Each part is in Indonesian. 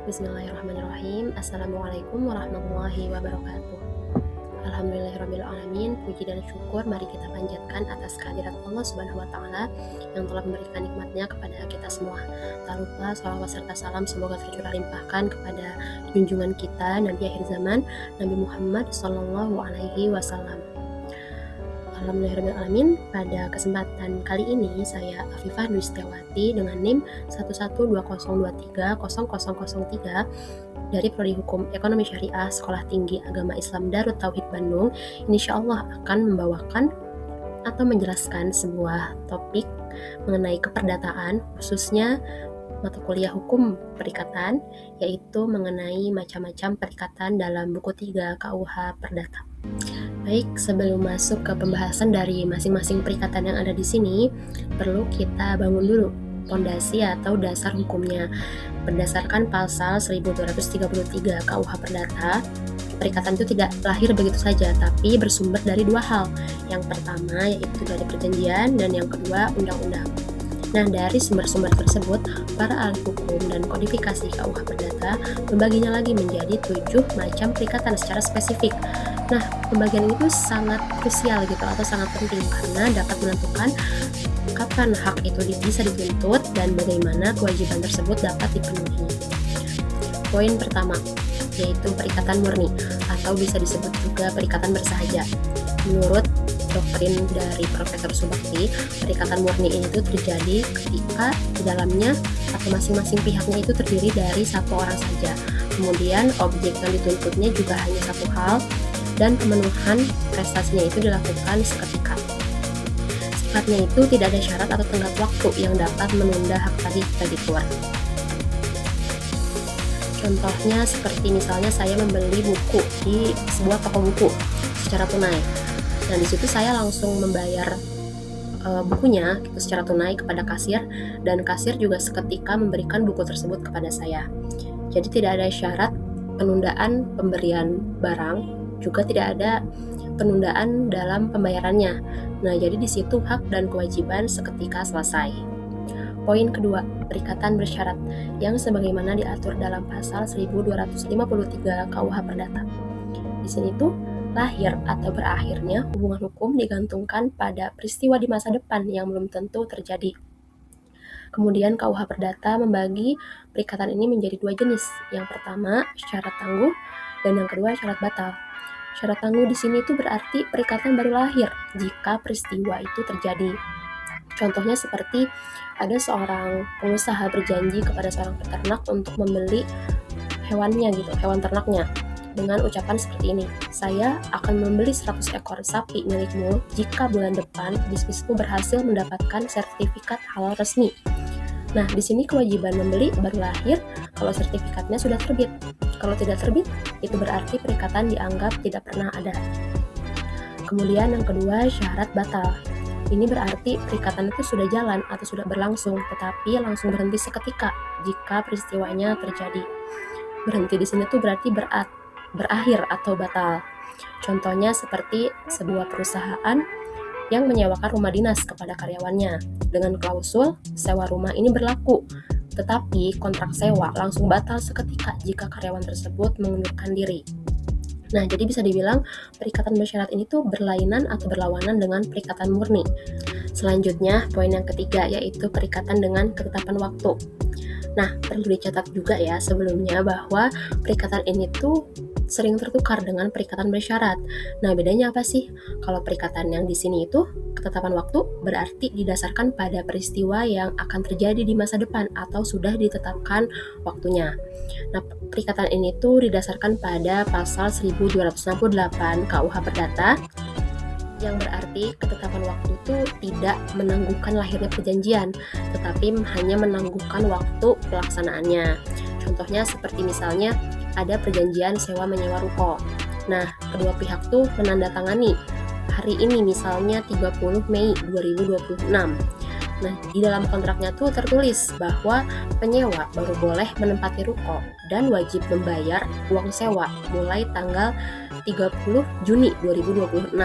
Bismillahirrahmanirrahim. Assalamualaikum warahmatullahi wabarakatuh. Alhamdulillahirrahmanirrahim. Puji dan syukur mari kita panjatkan atas kehadirat Allah Subhanahu wa Ta'ala yang telah memberikan nikmatnya kepada kita semua. Tak lupa salawat serta salam semoga tercurah limpahkan kepada junjungan kita Nabi akhir zaman, Nabi Muhammad Sallallahu Alaihi Wasallam. Alhamdulillahirrahmanirrahim. Pada kesempatan kali ini saya Afifah Dwi Setiawati dengan NIM 11202300003 dari Prodi Hukum Ekonomi Syariah Sekolah Tinggi Agama Islam Darut Tauhid Bandung, insyaallah akan membawakan atau menjelaskan sebuah topik mengenai keperdataan, khususnya mata kuliah hukum perikatan, yaitu mengenai macam-macam perikatan dalam buku 3 KUH Perdata. Baik, sebelum masuk ke pembahasan dari masing-masing perikatan yang ada di sini, perlu kita bangun dulu fondasi atau dasar hukumnya. Berdasarkan pasal 1233 KUH Perdata, perikatan itu tidak lahir begitu saja, tapi bersumber dari dua hal. Yang pertama yaitu dari perjanjian, dan yang kedua undang-undang. Nah, dari sumber-sumber tersebut, para ahli hukum dan kodifikasi KUH Perdata membaginya lagi menjadi 7 macam perikatan secara spesifik. Nah, pembagian itu sangat krusial gitu atau sangat penting karena dapat menentukan kapan hak itu bisa dituntut dan bagaimana kewajiban tersebut dapat dipenuhi. Poin pertama yaitu perikatan murni atau bisa disebut juga perikatan bersahaja. Menurut doktrin dari Profesor Subakti, perikatan murni itu terjadi ketika di dalamnya atau masing-masing pihaknya itu terdiri dari satu orang saja. Kemudian objek yang dituntutnya juga hanya satu hal dan pemenuhan prestasinya itu dilakukan seketika. Sifatnya itu tidak ada syarat atau tenggat waktu yang dapat menunda hak tadi kreditur. Contohnya seperti misalnya saya membeli buku di sebuah toko buku secara tunai. Nah, di situ saya langsung membayar bukunya gitu, secara tunai kepada kasir, dan kasir juga seketika memberikan buku tersebut kepada saya. Jadi tidak ada syarat penundaan pemberian barang, juga tidak ada penundaan dalam pembayarannya. Nah, jadi di situ hak dan kewajiban seketika selesai. Poin kedua, perikatan bersyarat yang sebagaimana diatur dalam pasal 1253 KUH Perdata. Di sini tuh lahir atau berakhirnya hubungan hukum digantungkan pada peristiwa di masa depan yang belum tentu terjadi. Kemudian KUH Perdata membagi perikatan ini menjadi 2 jenis. Yang pertama, syarat tangguh, dan yang kedua, syarat batal. Syarat tangguh di sini itu berarti perikatan baru lahir jika peristiwa itu terjadi. Contohnya seperti ada seorang pengusaha berjanji kepada seorang peternak untuk membeli hewannya gitu, hewan ternaknya, dengan ucapan seperti ini, saya akan membeli 100 ekor sapi milikmu jika bulan depan bisnismu berhasil mendapatkan sertifikat halal resmi. Nah, di sini kewajiban membeli baru lahir kalau sertifikatnya sudah terbit. Kalau tidak terbit, itu berarti perikatan dianggap tidak pernah ada. Kemudian yang kedua, syarat batal. Ini berarti perikatan itu sudah jalan atau sudah berlangsung, tetapi langsung berhenti seketika jika peristiwanya terjadi. Berhenti di sini tuh berarti berakhir atau batal. Contohnya seperti sebuah perusahaan yang menyewakan rumah dinas kepada karyawannya dengan klausul sewa rumah ini berlaku, tetapi kontrak sewa langsung batal seketika jika karyawan tersebut mengundurkan diri. Nah, jadi bisa dibilang perikatan bersyarat ini tuh berlainan atau berlawanan dengan perikatan murni. Selanjutnya, poin yang ketiga yaitu perikatan dengan ketetapan waktu. Nah, perlu dicatat juga ya sebelumnya bahwa perikatan ini tuh sering tertukar dengan perikatan bersyarat. Nah, bedanya apa sih? Kalau perikatan yang di sini itu ketetapan waktu berarti didasarkan pada peristiwa yang akan terjadi di masa depan atau sudah ditetapkan waktunya. Nah, perikatan ini tuh didasarkan pada pasal 1268 KUH Perdata, yang berarti ketetapan waktu itu tidak menangguhkan lahirnya perjanjian, tetapi hanya menangguhkan waktu pelaksanaannya. Contohnya seperti misalnya ada perjanjian sewa menyewa ruko. Nah, kedua pihak tuh menandatangani hari ini misalnya 30 Mei 2026. Nah, di dalam kontraknya tuh tertulis bahwa penyewa baru boleh menempati ruko dan wajib membayar uang sewa mulai tanggal 30 Juni 2026.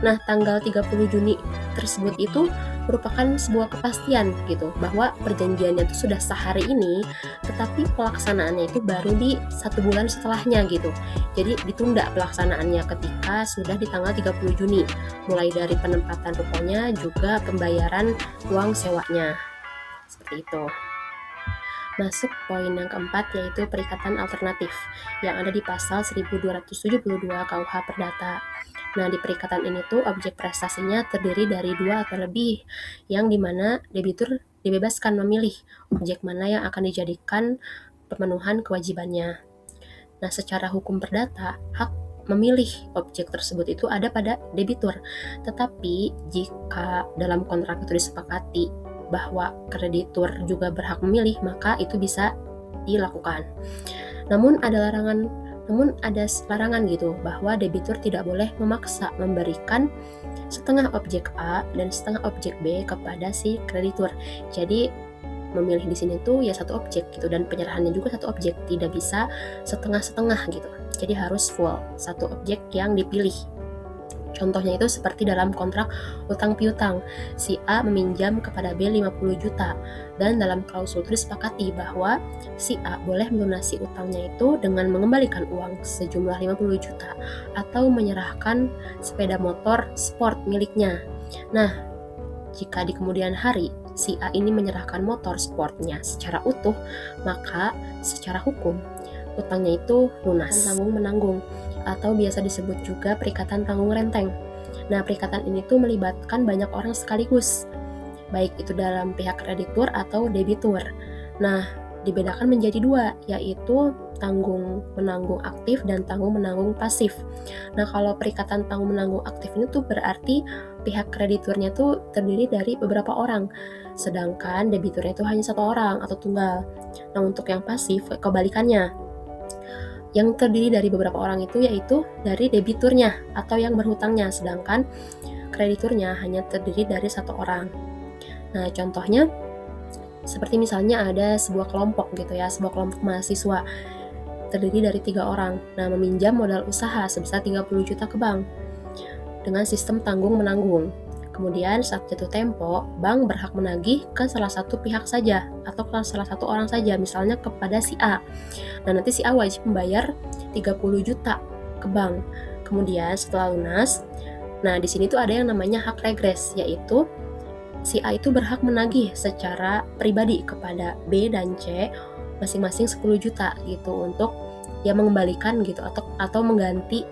Nah, tanggal 30 Juni tersebut itu merupakan sebuah kepastian gitu, bahwa perjanjiannya itu sudah sah hari ini, tetapi pelaksanaannya itu baru di 1 bulan setelahnya gitu. Jadi ditunda pelaksanaannya ketika sudah di tanggal 30 Juni, mulai dari penempatan rukonya juga pembayaran uang sewanya. Seperti itu. Masuk poin yang keempat, yaitu perikatan alternatif yang ada di pasal 1272 KUH Perdata. Nah, di perikatan ini tuh objek prestasinya terdiri dari 2 atau lebih, yang dimana debitur dibebaskan memilih objek mana yang akan dijadikan pemenuhan kewajibannya. Nah, secara hukum perdata, hak memilih objek tersebut itu ada pada debitur. Tetapi jika dalam kontrak itu disepakati bahwa kreditur juga berhak memilih, maka itu bisa dilakukan. Namun ada larangan gitu, bahwa debitur tidak boleh memaksa memberikan setengah objek A dan setengah objek B kepada si kreditur. Jadi memilih di sini tuh ya satu objek gitu, dan penyerahannya juga satu objek, tidak bisa setengah-setengah gitu. Jadi harus full satu objek yang dipilih. Contohnya itu seperti dalam kontrak utang piutang, si A meminjam kepada B 50 juta, dan dalam klausul itu disepakati bahwa si A boleh melunasi utangnya itu dengan mengembalikan uang sejumlah 50 juta atau menyerahkan sepeda motor sport miliknya. Nah, jika di kemudian hari si A ini menyerahkan motor sportnya secara utuh, maka secara hukum utangnya itu lunas. Tanggung-menanggung atau biasa disebut juga perikatan tanggung renteng. Nah, perikatan ini tuh melibatkan banyak orang sekaligus, baik itu dalam pihak kreditur atau debitur. Nah, dibedakan menjadi 2, yaitu tanggung menanggung aktif dan tanggung menanggung pasif. Nah, kalau perikatan tanggung menanggung aktif ini tuh berarti pihak krediturnya tuh terdiri dari beberapa orang, sedangkan debiturnya itu hanya 1 orang atau tunggal. Nah, untuk yang pasif kebalikannya, yang terdiri dari beberapa orang itu yaitu dari debiturnya atau yang berhutangnya, sedangkan krediturnya hanya terdiri dari 1 orang. Nah, contohnya seperti misalnya ada sebuah kelompok gitu ya, sebuah kelompok mahasiswa terdiri dari 3 orang. Nah, meminjam modal usaha sebesar 30 juta ke bank dengan sistem tanggung-menanggung. Kemudian saat jatuh tempo, bank berhak menagih ke salah satu pihak saja atau ke salah satu orang saja, misalnya kepada si A. Nah, nanti si A wajib membayar 30 juta ke bank. Kemudian setelah lunas, nah di sini tuh ada yang namanya hak regres, yaitu si A itu berhak menagih secara pribadi kepada B dan C masing-masing 10 juta gitu, untuk ya mengembalikan gitu atau mengganti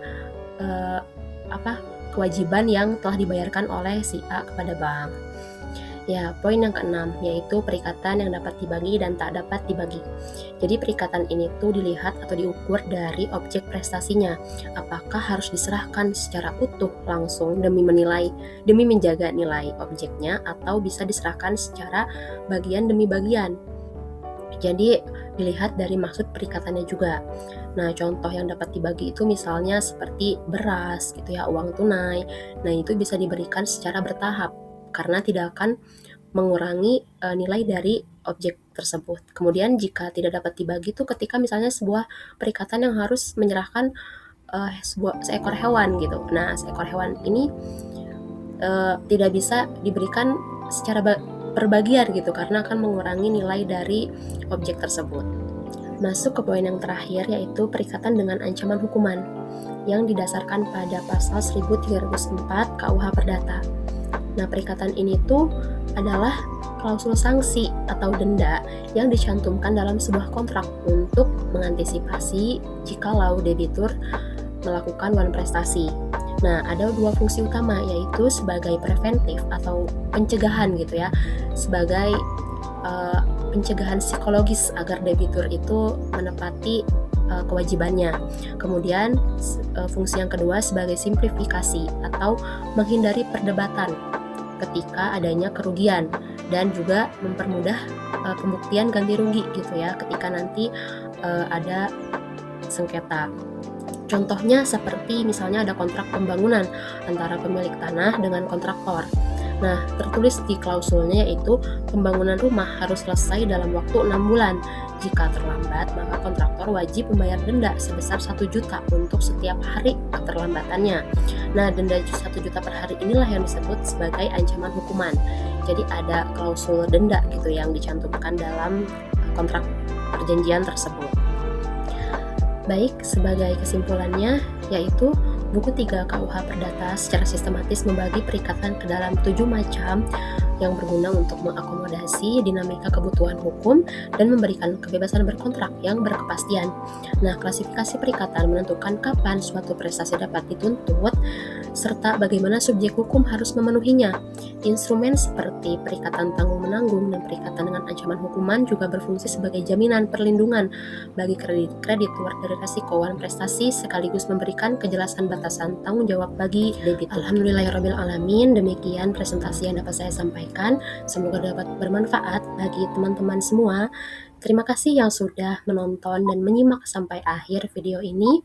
kewajiban yang telah dibayarkan oleh si A kepada bank. Ya, poin yang keenam, yaitu perikatan yang dapat dibagi dan tak dapat dibagi. Jadi perikatan ini tuh dilihat atau diukur dari objek prestasinya. Apakah harus diserahkan secara utuh langsung demi menjaga nilai objeknya, atau bisa diserahkan secara bagian demi bagian. Jadi dilihat dari maksud perikatannya juga. Nah, contoh yang dapat dibagi itu misalnya seperti beras gitu ya, uang tunai. Nah, itu bisa diberikan secara bertahap karena tidak akan mengurangi nilai dari objek tersebut. Kemudian jika tidak dapat dibagi itu ketika misalnya sebuah perikatan yang harus menyerahkan seekor hewan gitu. Nah, seekor hewan ini tidak bisa diberikan secara berbagian gitu, karena akan mengurangi nilai dari objek tersebut. Masuk ke poin yang terakhir, yaitu perikatan dengan ancaman hukuman yang didasarkan pada pasal 1304 KUH Perdata. Nah, perikatan ini tuh adalah klausul sanksi atau denda yang dicantumkan dalam sebuah kontrak untuk mengantisipasi jikalau debitur melakukan wan prestasi. Nah, ada 2 fungsi utama, yaitu sebagai preventif atau pencegahan gitu ya, sebagai pencegahan psikologis agar debitur itu menepati kewajibannya. Kemudian fungsi yang kedua sebagai simplifikasi atau menghindari perdebatan ketika adanya kerugian, dan juga mempermudah pembuktian ganti rugi gitu ya ketika nanti ada sengketa. Contohnya seperti misalnya ada kontrak pembangunan antara pemilik tanah dengan kontraktor. Nah, tertulis di klausulnya yaitu pembangunan rumah harus selesai dalam waktu 6 bulan. Jika terlambat, maka kontraktor wajib membayar denda sebesar 1 juta untuk setiap hari keterlambatannya. Nah, denda 1 juta per hari inilah yang disebut sebagai ancaman hukuman. Jadi ada klausul denda gitu yang dicantumkan dalam kontrak perjanjian tersebut. Baik, sebagai kesimpulannya yaitu buku 3 KUH Perdata secara sistematis membagi perikatan ke dalam 7 macam yang berguna untuk mengakomodasi dinamika kebutuhan hukum dan memberikan kebebasan berkontrak yang berkepastian. Nah, klasifikasi perikatan menentukan kapan suatu prestasi dapat dituntut serta bagaimana subjek hukum harus memenuhinya. Instrumen seperti perikatan tanggung-menanggung dan perikatan dengan ancaman hukuman juga berfungsi sebagai jaminan perlindungan bagi kreditur dari resikoan prestasi sekaligus memberikan kejelasan batasan tanggung jawab bagi debitur. Alhamdulillahirrabbilalamin, demikian presentasi yang dapat saya sampaikan. Semoga dapat bermanfaat bagi teman-teman semua. Terima kasih yang sudah menonton dan menyimak sampai akhir video ini.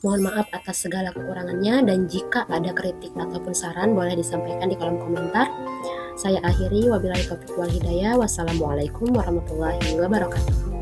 Mohon maaf atas segala kekurangannya, dan jika ada kritik ataupun saran boleh disampaikan di kolom komentar. Saya akhiri, wabillahi taufiq wal hidayah. Wassalamualaikum warahmatullahi wabarakatuh.